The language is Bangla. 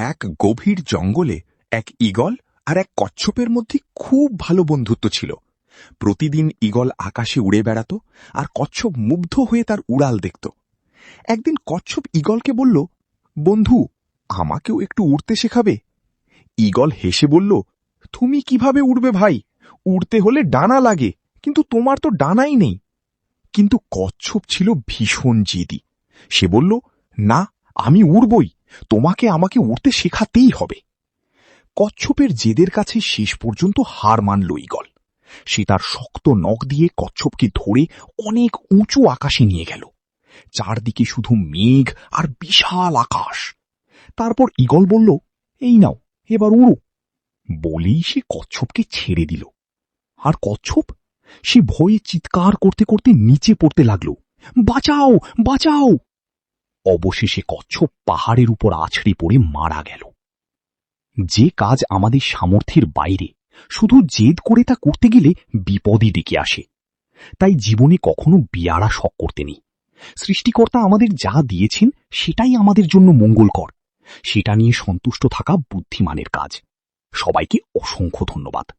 এক গভীর জঙ্গলে এক ঈগল আর এক কচ্ছপের মধ্যে খুব ভালো বন্ধুত্ব ছিল। প্রতিদিন ঈগল আকাশে উড়ে বেড়াত আর কচ্ছপ মুগ্ধ হয়ে তার উড়াল দেখত। একদিন কচ্ছপ ঈগলকে বলল, বন্ধু, আমাকেও একটু উড়তে শেখাবে? ঈগল হেসে বলল, তুমি কিভাবে উড়বে ভাই? উড়তে হলে ডানা লাগে, কিন্তু তোমার তো ডানাই নেই। কিন্তু কচ্ছপ ছিল ভীষণ জেদি। সে বলল, না, আমি উড়বই, তোমাকে আমাকে উড়তে শেখাতেই হবে। কচ্ছপের জেদের কাছে শেষ পর্যন্ত হার মানল ঈগল। সে তার শক্ত নখ দিয়ে কচ্ছপকে ধরে অনেক উঁচু আকাশে নিয়ে গেল। চারদিকে শুধু মেঘ আর বিশাল আকাশ। তারপর ঈগল বলল, এই নাও, এবার উড়ো। বলেই সে কচ্ছপকে ছেড়ে দিল। আর কচ্ছপ সে ভয়ে চিৎকার করতে করতে নিচে পড়তে লাগল, বাঁচাও, বাঁচাও। অবশেষে কচ্ছপ পাহাড়ের উপর আছড়ে পড়ে মারা গেল। যে কাজ আমাদের সামর্থ্যের বাইরে, শুধু জেদ করে তা করতে গেলে বিপদই ডেকে আসে। তাই জীবনে কখনো বিয়াড়া শখ করতে নেই। সৃষ্টিকর্তা আমাদের যা দিয়েছেন সেটাই আমাদের জন্য মঙ্গলকর। সেটা নিয়ে সন্তুষ্ট থাকা বুদ্ধিমানের কাজ। সবাইকে অসংখ্য ধন্যবাদ।